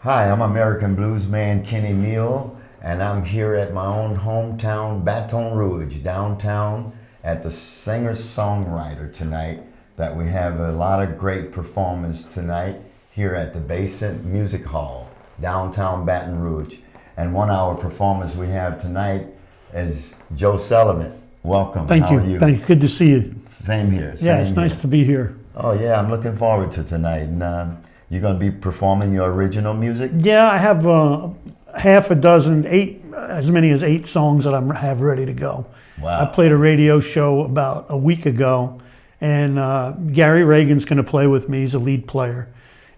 Hi, I'm American bluesman Kenny Neal, and I'm here at my own hometown, Baton Rouge, downtown, at the singer-songwriter tonight. That we have a lot of great performers tonight here at the Basin Music Hall, downtown Baton Rouge. And one of our performers we have tonight is Joe Sullivan. Welcome. Thank How you. are you? Thank you. Good to see you. Same here. Yeah, it's same nice here. to be here. Oh yeah, I'm looking forward to tonight. And you're going to be performing your original music? Yeah, I have half a dozen, as many as 8 songs that I have ready to go. Wow. I played a radio show about a week ago, and Gary Reagan's going to play with me. He's a lead player.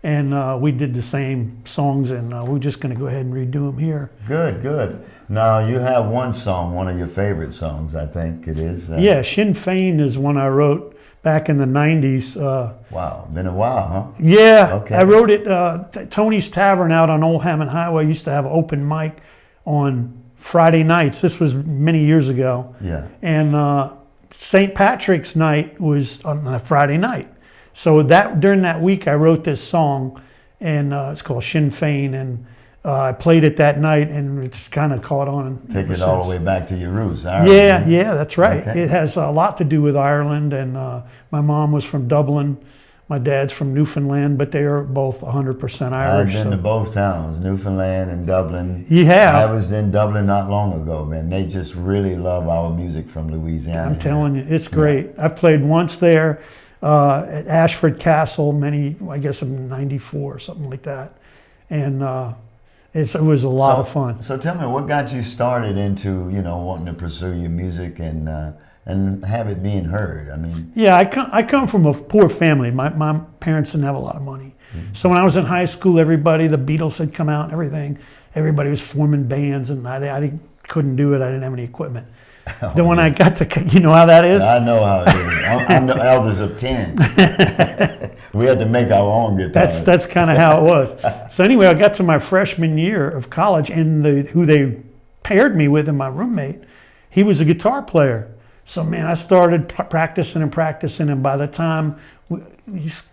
And we did the same songs, and we're just going to go ahead and redo them here. Good, good. Now, you have one song, one of your favorite songs, I think it is. Yeah, Sinn Fein is one I wrote back in the 90s. Wow, been a while, huh? Yeah, Okay. I wrote it. Tony's Tavern out on Old Hammond Highway used to have open mic on Friday nights. This was many years ago. Yeah. And St. Patrick's night was on a Friday night. So that during that week, I wrote this song, and it's called Sinn Fein, and I played it that night, and it's kind of caught on. Take ever it all the since. way back to your roots. Yeah, yeah, that's right. Okay. It has a lot to do with Ireland, and my mom was from Dublin, my dad's from Newfoundland, but they are both 100% I've Irish. been to both towns, Newfoundland and Dublin. You have? I was in Dublin not long ago, man. They just really love our music from Louisiana. I'm telling you, it's great. I've played once there at Ashford Castle, I guess in '94 or something like that, and it was a lot of fun. So tell me, what got you started into, wanting to pursue your music and have it being heard? I mean, Yeah, I come from a poor family. My parents didn't have a lot of money. So when I was in high school, the Beatles had come out and everything. Everybody was forming bands, and I couldn't do it. I didn't have any equipment. Then when I got to, you know how that is? I know how it is. I'm the eldest of 10. We had to make our own guitars. That's kind of how it was. So anyway, I got to my freshman year of college, and who they paired me with, and my roommate, he was a guitar player. So man, I started practicing, and by the time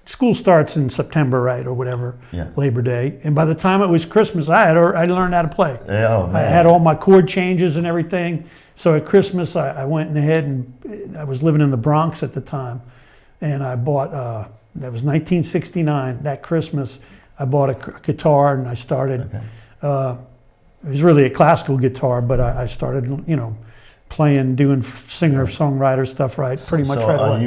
school starts in September, right, or whatever, Yeah. Labor Day, and by the time it was Christmas, I learned how to play. Oh, man. I had all my chord changes and everything. So at Christmas, I went ahead, and I was living in the Bronx at the time, and I bought, that was 1969, that Christmas, I bought a guitar, and I started, it was really a classical guitar, but I started, playing, doing singer-songwriter stuff pretty much right away.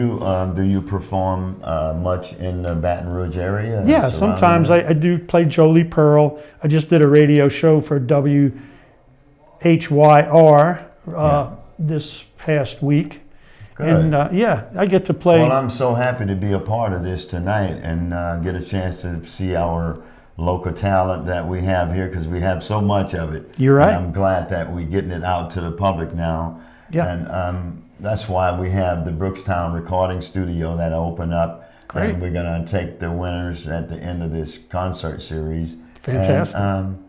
Do you perform much in the Baton Rouge area? Yeah, sometimes I do play Jolie Pearl. I just did a radio show for WHYR this past week. Good. And I get to play. Well, I'm so happy to be a part of this tonight and get a chance to see our local talent that we have here, because we have so much of it. You're right. And I'm glad that we're getting it out to the public now. Yeah. And that's why we have the Brookstown Recording Studio that open up. Great. And we're going to take the winners at the end of this concert series. Fantastic. And,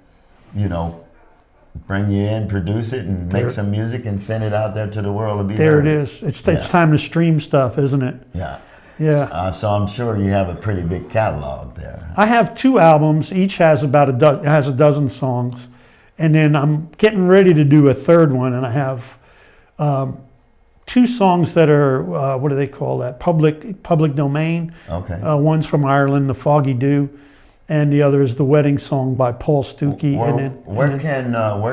bring you in, produce it, and make some music and send it out there to the world to be There heard. it is. It's time to stream stuff, isn't it? Yeah. Yeah. So I'm sure you have a pretty big catalog there. I have 2 albums. Each has about a dozen songs, and then I'm getting ready to do a third one. And I have 2 songs that are what do they call that? Public domain. Okay. One's from Ireland, "The Foggy Dew," and the other is "The Wedding Song" by Paul Stuckey. Where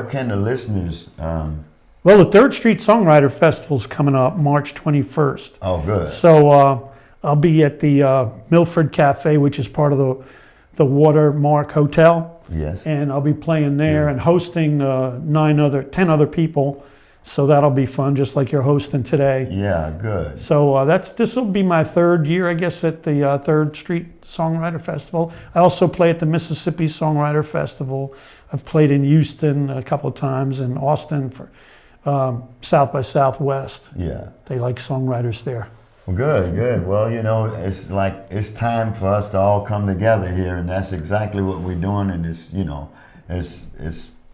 can the listeners? Well, the Third Street Songwriter Festival's coming up March 21st. Oh, good. So I'll be at the Milford Cafe, which is part of the Watermark Hotel. Yes. And I'll be playing there and hosting 10 other people. So that'll be fun, just like you're hosting today. Yeah, good. So this will be my 3rd year, I guess, at the Third Street Songwriter Festival. I also play at the Mississippi Songwriter Festival. I've played in Houston a couple of times, and Austin for South by Southwest. Yeah. They like songwriters there. Well, good, good. Well, it's time for us to all come together here, and that's exactly what we're doing. And it's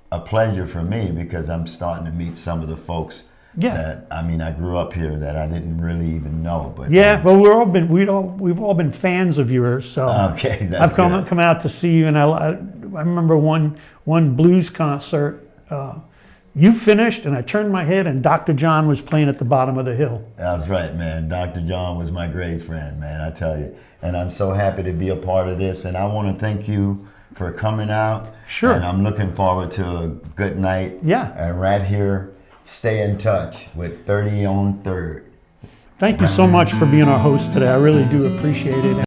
a pleasure for me, because I'm starting to meet some of the folks Yeah. that, I mean, I grew up here that I didn't really even know. But Yeah, well, we've all been fans of yours. So okay, that's I've come good. come out to see you, and I remember one blues concert. You finished, and I turned my head, and Dr. John was playing at the bottom of the hill. That's right, man. Dr. John was my great friend, man, I tell you. And I'm so happy to be a part of this. And I want to thank you for coming out. Sure. And I'm looking forward to a good night. Yeah. And right here, stay in touch with 30 on 3rd. Thank you so much for being our host today. I really do appreciate it.